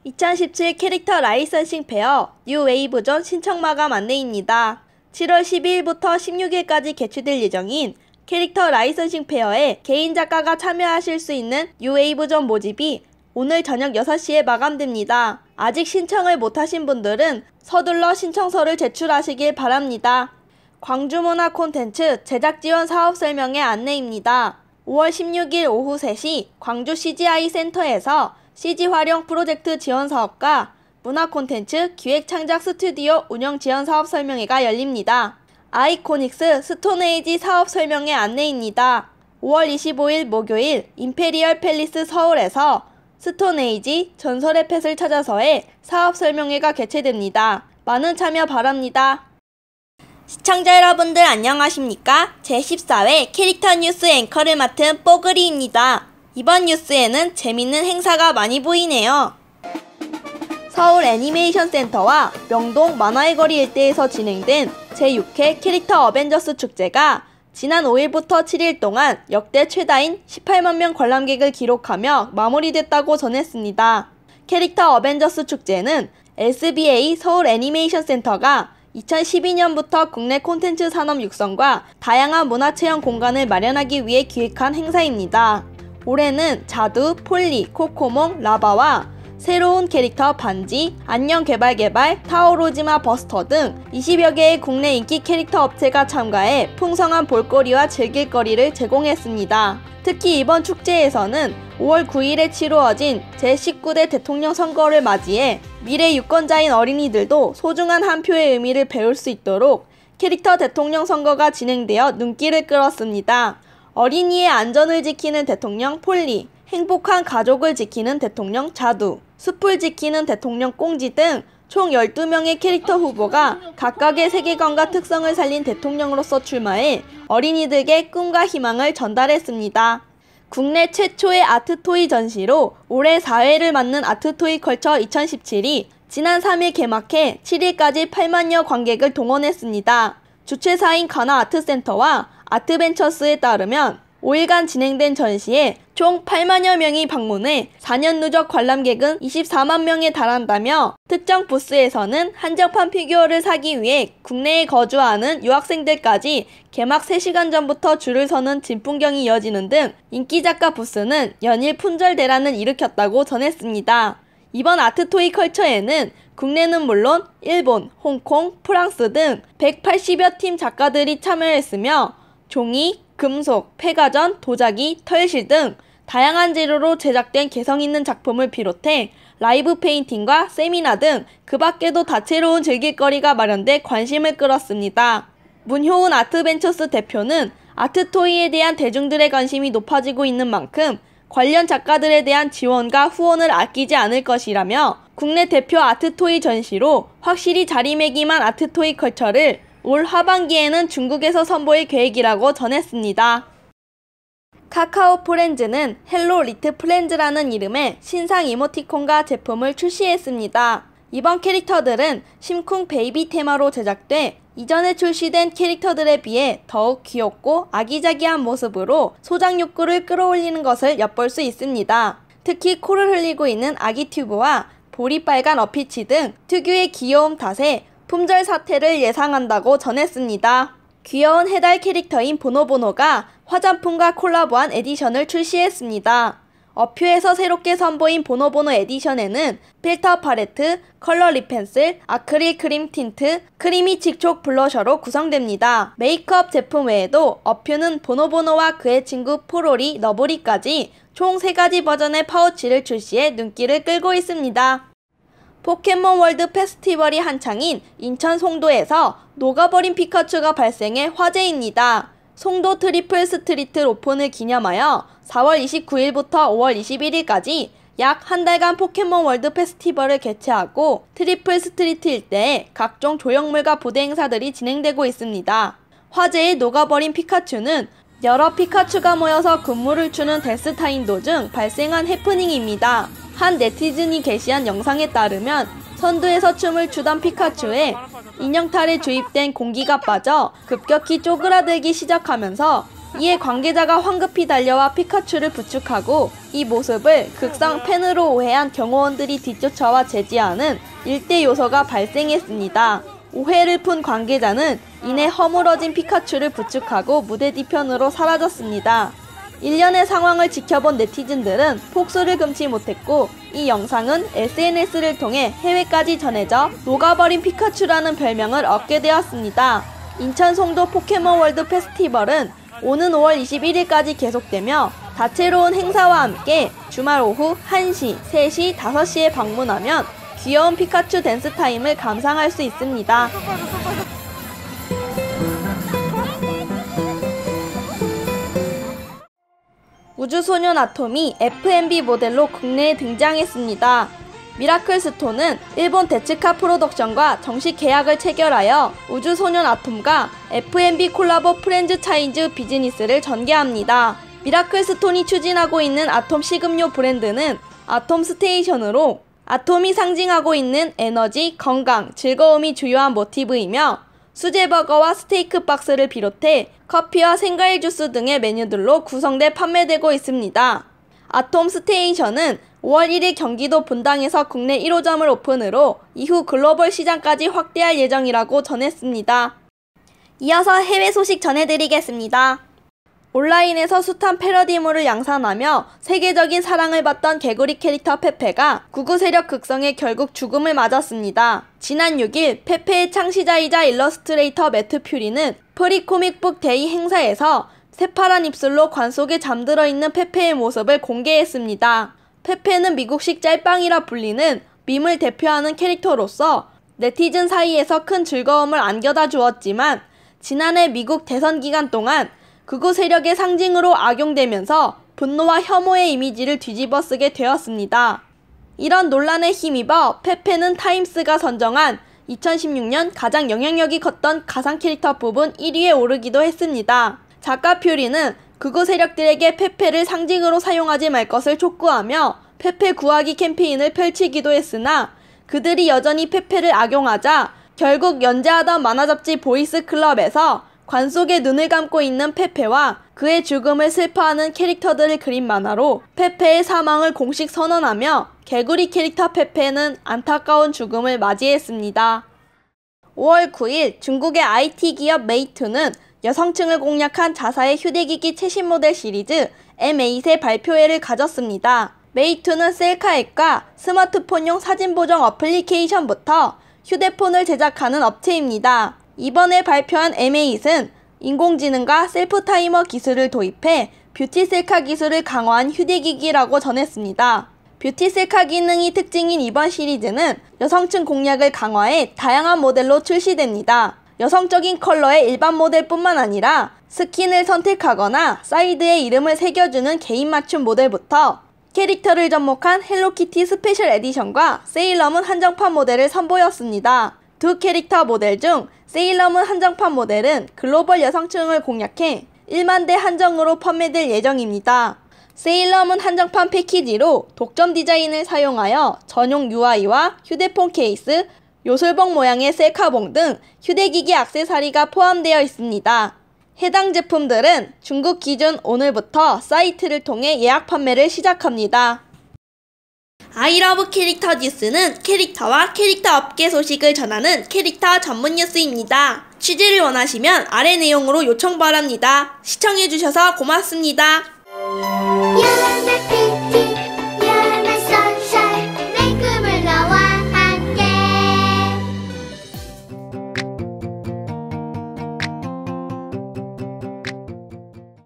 2017 캐릭터 라이선싱 페어 뉴웨이브존 신청 마감 안내입니다. 7월 12일부터 16일까지 개최될 예정인 캐릭터 라이선싱 페어에 개인 작가가 참여하실 수 있는 뉴웨이브존 모집이 오늘 저녁 6시에 마감됩니다. 아직 신청을 못하신 분들은 서둘러 신청서를 제출하시길 바랍니다. 광주문화 콘텐츠 제작 지원 사업 설명회 안내입니다. 5월 16일 오후 3시 광주 CGI 센터에서 CG 활용 프로젝트 지원 사업과 문화 콘텐츠 기획 창작 스튜디오 운영 지원 사업 설명회가 열립니다. 아이코닉스 스톤에이지 사업 설명회 안내입니다. 5월 25일 목요일 임페리얼 팰리스 서울에서 스톤에이지 전설의 펫을 찾아서의 사업 설명회가 개최됩니다. 많은 참여 바랍니다. 시청자 여러분들 안녕하십니까? 제14회 캐릭터 뉴스 앵커를 맡은 뽀글이입니다. 이번 뉴스에는 재밌는 행사가 많이 보이네요. 서울 애니메이션 센터와 명동 만화의 거리 일대에서 진행된 제6회 캐릭터 어벤져스 축제가 지난 5일부터 7일 동안 역대 최다인 18만 명 관람객을 기록하며 마무리됐다고 전했습니다. 캐릭터 어벤져스 축제는 SBA 서울 애니메이션 센터가 2012년부터 국내 콘텐츠 산업 육성과 다양한 문화체험 공간을 마련하기 위해 기획한 행사입니다. 올해는 자두, 폴리, 코코몽, 라바와 새로운 캐릭터 반지, 안녕 개발, 타오로지마 버스터 등 20여 개의 국내 인기 캐릭터 업체가 참가해 풍성한 볼거리와 즐길거리를 제공했습니다. 특히 이번 축제에서는 5월 9일에 치루어진 제19대 대통령 선거를 맞이해 미래 유권자인 어린이들도 소중한 한 표의 의미를 배울 수 있도록 캐릭터 대통령 선거가 진행되어 눈길을 끌었습니다. 어린이의 안전을 지키는 대통령 폴리, 행복한 가족을 지키는 대통령 자두, 숲을 지키는 대통령 꽁지 등 총 12명의 캐릭터 후보가 각각의 세계관과 특성을 살린 대통령으로서 출마해 어린이들에게 꿈과 희망을 전달했습니다. 국내 최초의 아트토이 전시로 올해 4회를 맞는 아트토이 컬처 2017이 지난 3일 개막해 7일까지 8만여 관객을 동원했습니다. 주최사인 가나아트센터와 아트벤처스에 따르면 5일간 진행된 전시에 총 8만여 명이 방문해 4년 누적 관람객은 24만 명에 달한다며 특정 부스에서는 한정판 피규어를 사기 위해 국내에 거주하는 유학생들까지 개막 3시간 전부터 줄을 서는 진풍경이 이어지는 등 인기 작가 부스는 연일 품절 대란을 일으켰다고 전했습니다. 이번 아트토이 컬처에는 국내는 물론 일본, 홍콩, 프랑스 등 180여 팀 작가들이 참여했으며 종이, 금속, 폐가전, 도자기, 털실 등 다양한 재료로 제작된 개성있는 작품을 비롯해 라이브 페인팅과 세미나 등 그 밖에도 다채로운 즐길거리가 마련돼 관심을 끌었습니다. 문효은 아트벤처스 대표는 아트토이에 대한 대중들의 관심이 높아지고 있는 만큼 관련 작가들에 대한 지원과 후원을 아끼지 않을 것이라며 국내 대표 아트토이 전시로 확실히 자리매김한 아트토이 컬처를 올 하반기에는 중국에서 선보일 계획이라고 전했습니다. 카카오 프렌즈는 헬로 리트 프렌즈라는 이름의 신상 이모티콘과 제품을 출시했습니다. 이번 캐릭터들은 심쿵 베이비 테마로 제작돼 이전에 출시된 캐릭터들에 비해 더욱 귀엽고 아기자기한 모습으로 소장 욕구를 끌어올리는 것을 엿볼 수 있습니다. 특히 코를 흘리고 있는 아기 튜브와 볼이 빨간 어피치 등 특유의 귀여움 탓에 품절 사태를 예상한다고 전했습니다. 귀여운 해달 캐릭터인 보노보노가 화장품과 콜라보한 에디션을 출시했습니다. 어퓨에서 새롭게 선보인 보노보노 에디션에는 필터 팔레트, 컬러 립 펜슬, 아크릴 크림 틴트, 크리미 칙촉 블러셔로 구성됩니다. 메이크업 제품 외에도 어퓨는 보노보노와 그의 친구 포로리, 너브리까지 총 3가지 버전의 파우치를 출시해 눈길을 끌고 있습니다. 포켓몬 월드 페스티벌이 한창인 인천 송도에서 녹아버린 피카츄가 발생해 화제입니다. 송도 트리플 스트리트 오픈을 기념하여 4월 29일부터 5월 21일까지 약 한 달간 포켓몬 월드 페스티벌을 개최하고 트리플 스트리트 일대에 각종 조형물과 부대 행사들이 진행되고 있습니다. 화제의 녹아버린 피카츄는 여러 피카츄가 모여서 군무를 추는 데스타임 도중 발생한 해프닝입니다. 한 네티즌이 게시한 영상에 따르면 선두에서 춤을 추던 피카츄에 인형탈에 주입된 공기가 빠져 급격히 쪼그라들기 시작하면서 이에 관계자가 황급히 달려와 피카츄를 부축하고 이 모습을 극성 팬으로 오해한 경호원들이 뒤쫓아와 제지하는 일대 요소가 발생했습니다. 오해를 푼 관계자는 이내 허물어진 피카츄를 부축하고 무대 뒤편으로 사라졌습니다. 일련의 상황을 지켜본 네티즌들은 폭소를 금치 못했고 이 영상은 SNS를 통해 해외까지 전해져 녹아버린 피카츄라는 별명을 얻게 되었습니다. 인천 송도 포켓몬월드 페스티벌은 오는 5월 21일까지 계속되며 다채로운 행사와 함께 주말 오후 1시, 3시, 5시에 방문하면 귀여운 피카츄 댄스 타임을 감상할 수 있습니다. 우주소년 아톰이 FMV 모델로 국내에 등장했습니다. 미라클스톤은 일본 데츠카 프로덕션과 정식 계약을 체결하여 우주소년 아톰과 FMV 콜라보 프렌즈 차이즈 비즈니스를 전개합니다. 미라클스톤이 추진하고 있는 아톰 식음료 브랜드는 아톰 스테이션으로 아톰이 상징하고 있는 에너지, 건강, 즐거움이 주요한 모티브이며 수제버거와 스테이크 박스를 비롯해 커피와 생과일 주스 등의 메뉴들로 구성돼 판매되고 있습니다. 아톰 스테이션은 5월 1일 경기도 분당에서 국내 1호점을 오픈으로 이후 글로벌 시장까지 확대할 예정이라고 전했습니다. 이어서 해외 소식 전해드리겠습니다. 온라인에서 숱한 패러디물을 양산하며 세계적인 사랑을 받던 개구리 캐릭터 페페가 극우 세력 극성에 결국 죽음을 맞았습니다. 지난 6일 페페의 창시자이자 일러스트레이터 매트 퓨리는 프리 코믹북 데이 행사에서 새파란 입술로 관 속에 잠들어 있는 페페의 모습을 공개했습니다. 페페는 미국식 짤빵이라 불리는 밈을 대표하는 캐릭터로서 네티즌 사이에서 큰 즐거움을 안겨다 주었지만 지난해 미국 대선 기간 동안 극우 세력의 상징으로 악용되면서 분노와 혐오의 이미지를 뒤집어 쓰게 되었습니다. 이런 논란에 힘입어 페페는 타임스가 선정한 2016년 가장 영향력이 컸던 가상 캐릭터 부분 1위에 오르기도 했습니다. 작가 퓨리는 극우 세력들에게 페페를 상징으로 사용하지 말 것을 촉구하며 페페 구하기 캠페인을 펼치기도 했으나 그들이 여전히 페페를 악용하자 결국 연재하던 만화잡지 보이스 클럽에서 관 속에 눈을 감고 있는 페페와 그의 죽음을 슬퍼하는 캐릭터들을 그린 만화로 페페의 사망을 공식 선언하며 개구리 캐릭터 페페는 안타까운 죽음을 맞이했습니다. 5월 9일 중국의 IT 기업 메이트는 여성층을 공략한 자사의 휴대기기 최신 모델 시리즈 M8의 발표회를 가졌습니다. 메이트는 셀카 앱과 스마트폰용 사진 보정 어플리케이션부터 휴대폰을 제작하는 업체입니다. 이번에 발표한 M8은 인공지능과 셀프 타이머 기술을 도입해 뷰티 셀카 기술을 강화한 휴대기기라고 전했습니다. 뷰티 셀카 기능이 특징인 이번 시리즈는 여성층 공략을 강화해 다양한 모델로 출시됩니다. 여성적인 컬러의 일반 모델뿐만 아니라 스킨을 선택하거나 사이드에 이름을 새겨주는 개인 맞춤 모델부터 캐릭터를 접목한 헬로키티 스페셜 에디션과 세일러문 한정판 모델을 선보였습니다. 두 캐릭터 모델 중 세일러문 한정판 모델은 글로벌 여성층을 공략해 1만 대 한정으로 판매될 예정입니다. 세일러문 한정판 패키지로 독점 디자인을 사용하여 전용 UI와 휴대폰 케이스, 요술봉 모양의 셀카봉 등 휴대기기 액세서리가 포함되어 있습니다. 해당 제품들은 중국 기준 오늘부터 사이트를 통해 예약 판매를 시작합니다. 아이러브 캐릭터 뉴스는 캐릭터와 캐릭터 업계 소식을 전하는 캐릭터 전문 뉴스입니다. 취재를 원하시면 아래 내용으로 요청 바랍니다. 시청해주셔서 고맙습니다.